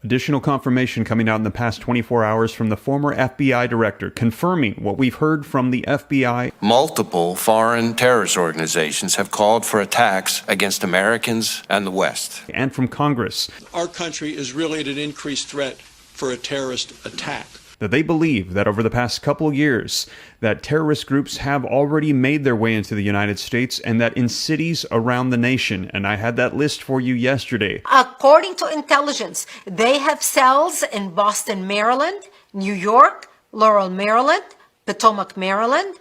Additional confirmation coming out in the past 24 hours from the former FBI director, confirming what we've heard from the FBI. Multiple foreign terrorist organizations have called for attacks against Americans and the West. And from Congress. Our country is really at an increased threat for a terrorist attack. That they believe that over the past couple years, that terrorist groups have already made their way into the United States, and that in cities around the nation, and I had that list for you yesterday. According to intelligence, they have cells in Boston, Maryland, New York, Laurel, Maryland, Potomac, Maryland.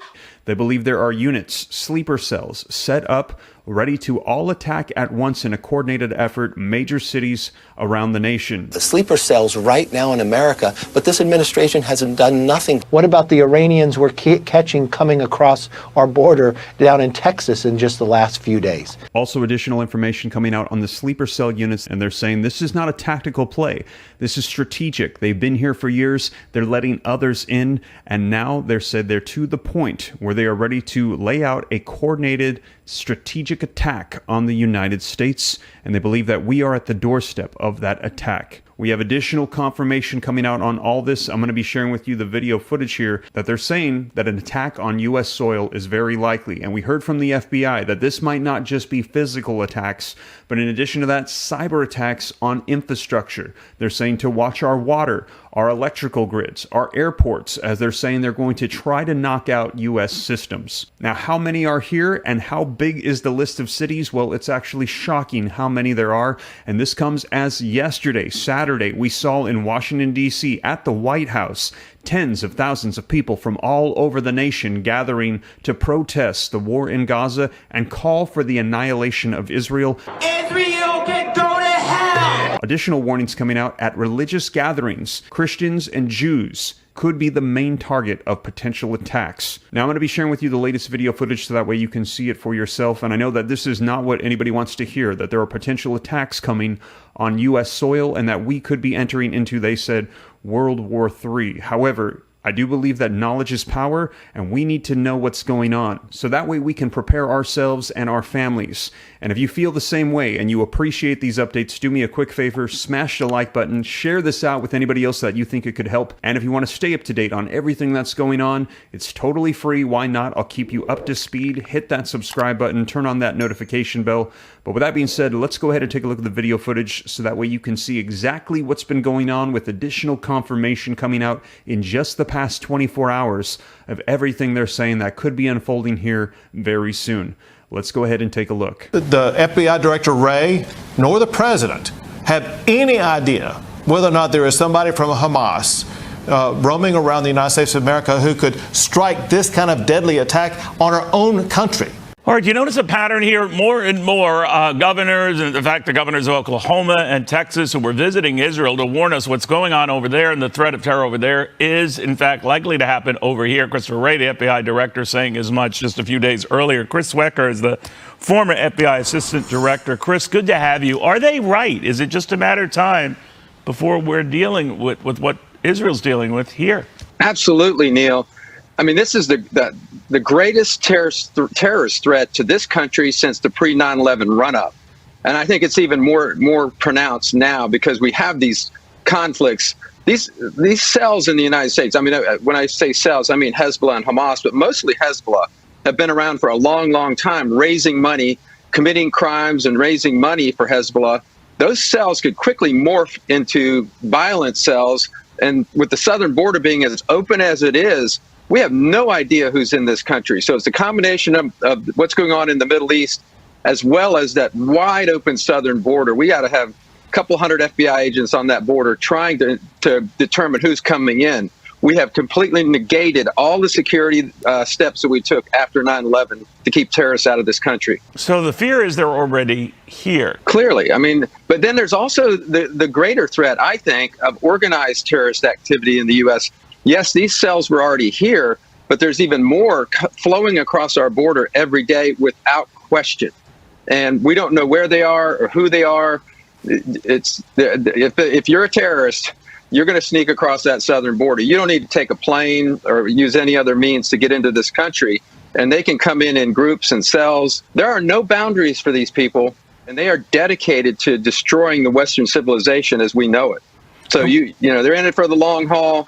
They believe there are units, sleeper cells, set up, ready to all attack at once in a coordinated effort, major cities around the nation. The sleeper cells right now in America, but this administration hasn't done nothing. What about the Iranians we're catching coming across our border down in Texas in just the last few days? Also additional information coming out on the sleeper cell units, and they're saying this is not a tactical play. This is strategic. They've been here for years. They're letting others in, and now they're said they're to the point where they are ready to lay out a coordinated strategic attack on the United States, and they believe that we are at the doorstep of that attack. We have additional confirmation coming out on all this. I'm going to be sharing with you the video footage here that they're saying that an attack on U.S. soil is very likely. And we heard from the FBI that this might not just be physical attacks, but in addition to that, cyber attacks on infrastructure. They're saying to watch our water, our electrical grids, our airports, as they're saying they're going to try to knock out U.S. systems. Now, how many are here and how big is the list of cities? Well, it's actually shocking how many there are. And this comes as yesterday, Saturday, we saw in Washington, D.C. at the White House, tens of thousands of people from all over the nation gathering to protest the war in Gaza and call for the annihilation of Israel. Israel can go to hell! Additional warnings coming out at religious gatherings. Christians and Jews could be the main target of potential attacks. Now, I'm going to be sharing with you the latest video footage so that way you can see it for yourself. And I know that this is not what anybody wants to hear, that there are potential attacks coming on U.S. soil and that we could be entering into, they said, World War III. However, I do believe that knowledge is power, and we need to know what's going on, so that way we can prepare ourselves and our families. And if you feel the same way and you appreciate these updates, do me a quick favor, smash the like button, share this out with anybody else that you think it could help. And if you want to stay up to date on everything that's going on, it's totally free. Why not? I'll keep you up to speed. Hit that subscribe button, turn on that notification bell. But with that being said, let's go ahead and take a look at the video footage so that way you can see exactly what's been going on, with additional confirmation coming out in just the past 24 hours of everything they're saying that could be unfolding here very soon. Let's go ahead and take a look. The FBI Director Wray nor the President have any idea whether or not there is somebody from Hamas roaming around the United States of America who could strike this kind of deadly attack on our own country. All right, you notice a pattern here. More and more governors, and in fact, the governors of Oklahoma and Texas who were visiting Israel to warn us what's going on over there, and the threat of terror over there is, in fact, likely to happen over here. Christopher Wray, the FBI director, saying as much just a few days earlier. Chris Wecker is the former FBI assistant director. Chris, good to have you. Are they right? Is it just a matter of time before we're dealing with what Israel's dealing with here? Absolutely, Neil. I mean, this is the greatest terrorist threat to this country since the pre-9/11 run-up. And I think it's even more pronounced now because we have these conflicts, these cells in the United States. I mean, when I say cells, I mean Hezbollah and Hamas, but mostly Hezbollah have been around for a long, long time, raising money, committing crimes and raising money for Hezbollah. Those cells could quickly morph into violent cells. And with the southern border being as open as it is, we have no idea who's in this country. So it's a combination of what's going on in the Middle East, as well as that wide open southern border. We got to have a couple hundred FBI agents on that border trying to determine who's coming in. We have completely negated all the security steps that we took after 9/11 to keep terrorists out of this country. So the fear is they're already here. Clearly. I mean, but then there's also the greater threat, I think, of organized terrorist activity in the U.S. Yes, these cells were already here, but there's even more flowing across our border every day without question. And we don't know where they are or who they are. If you're a terrorist, you're going to sneak across that southern border. You don't need to take a plane or use any other means to get into this country. And they can come in groups and cells. There are no boundaries for these people, and they are dedicated to destroying the Western civilization as we know it. So they're in it for the long haul,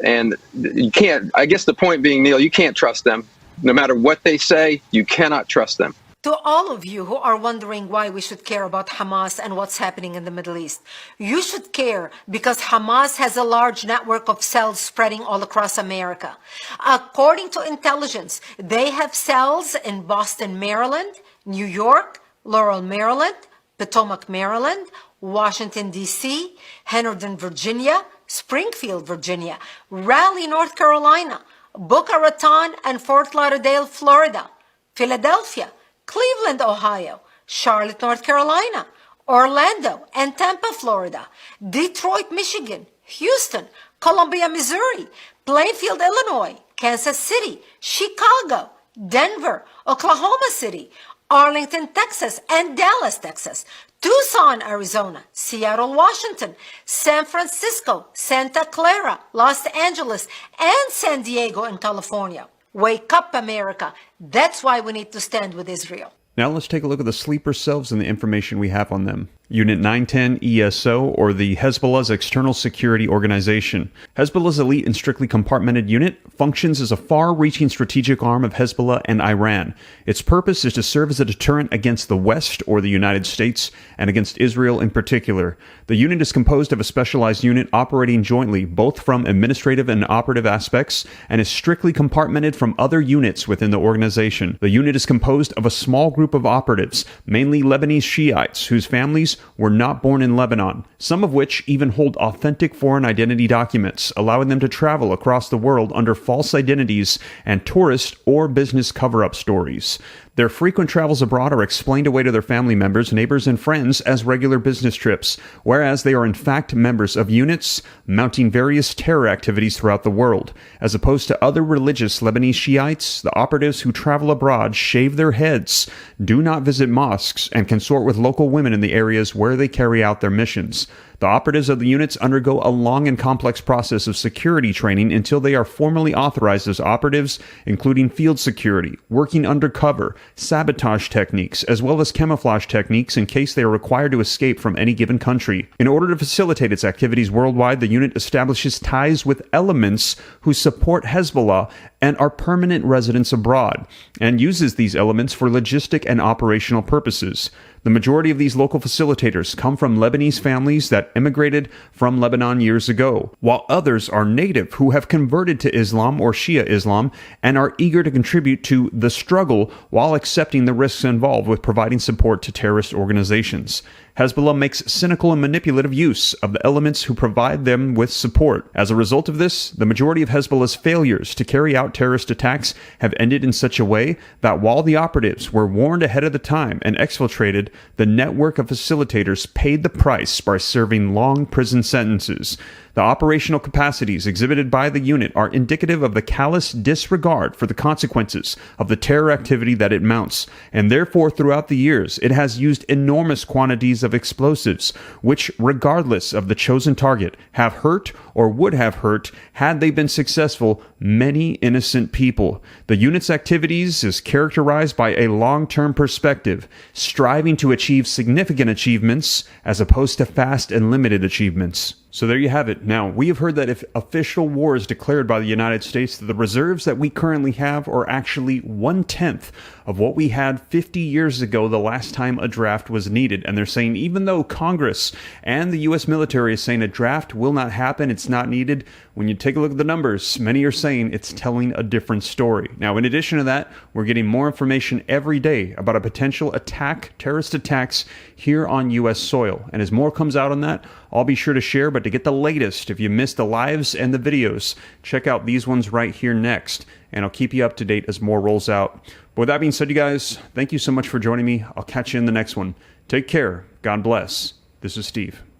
and you can't. I guess the point being, Neil, you can't trust them. No matter what they say, you cannot trust them. To all of you who are wondering why we should care about Hamas and what's happening in the Middle East, you should care because Hamas has a large network of cells spreading all across America. According to intelligence, they have cells in Boston, Maryland, New York, Laurel, Maryland, Potomac, Maryland, Washington, D.C., Henderson, Virginia, Springfield, Virginia, Raleigh, North Carolina, Boca Raton and Fort Lauderdale, Florida, Philadelphia, Cleveland, Ohio, Charlotte, North Carolina, Orlando and Tampa, Florida, Detroit, Michigan, Houston, Columbia, Missouri, Plainfield, Illinois, Kansas City, Chicago, Denver, Oklahoma City, Arlington, Texas, and Dallas, Texas, Tucson, Arizona, Seattle, Washington, San Francisco, Santa Clara, Los Angeles, and San Diego in California. Wake up, America. That's why we need to stand with Israel. Now let's take a look at the sleeper cells and the information we have on them. Unit 910 ESO, or the Hezbollah's External Security Organization. Hezbollah's elite and strictly compartmented unit functions as a far-reaching strategic arm of Hezbollah and Iran. Its purpose is to serve as a deterrent against the West, or the United States, and against Israel in particular. The unit is composed of a specialized unit operating jointly, both from administrative and operative aspects, and is strictly compartmented from other units within the organization. The unit is composed of a small group of operatives, mainly Lebanese Shiites, whose families were not born in Lebanon, some of which even hold authentic foreign identity documents, allowing them to travel across the world under false identities and tourist or business cover-up stories. Their frequent travels abroad are explained away to their family members, neighbors, and friends as regular business trips, whereas they are in fact members of units mounting various terror activities throughout the world. As opposed to other religious Lebanese Shiites, the operatives who travel abroad shave their heads, do not visit mosques, and consort with local women in the areas where they carry out their missions. The operatives of the units undergo a long and complex process of security training until they are formally authorized as operatives, including field security, working undercover, sabotage techniques, as well as camouflage techniques in case they are required to escape from any given country. In order to facilitate its activities worldwide, the unit establishes ties with elements who support Hezbollah and are permanent residents abroad, and uses these elements for logistic and operational purposes. The majority of these local facilitators come from Lebanese families that immigrated from Lebanon years ago, while others are native who have converted to Islam or Shia Islam and are eager to contribute to the struggle while accepting the risks involved with providing support to terrorist organizations. Hezbollah makes cynical and manipulative use of the elements who provide them with support. As a result of this, the majority of Hezbollah's failures to carry out terrorist attacks have ended in such a way that while the operatives were warned ahead of the time and exfiltrated, the network of facilitators paid the price by serving long prison sentences. The operational capacities exhibited by the unit are indicative of the callous disregard for the consequences of the terror activity that it mounts, and therefore throughout the years it has used enormous quantities of explosives, which, regardless of the chosen target, have hurt or would have hurt, had they been successful, many innocent people. The unit's activities is characterized by a long-term perspective, striving to achieve significant achievements as opposed to fast and limited achievements. So there you have it. Now, we have heard that if official war is declared by the United States, that the reserves that we currently have are actually 1/10 of what we had 50 years ago the last time a draft was needed. And they're saying even though Congress and the U.S. military is saying a draft will not happen, it's not needed, when you take a look at the numbers, many are saying it's telling a different story. Now, in addition to that, we're getting more information every day about a potential attack, terrorist attacks here on U.S. soil. And as more comes out on that, I'll be sure to share. But to get the latest, if you missed the lives and the videos, check out these ones right here next. And I'll keep you up to date as more rolls out. But with that being said, you guys, thank you so much for joining me. I'll catch you in the next one. Take care. God bless. This is Steve.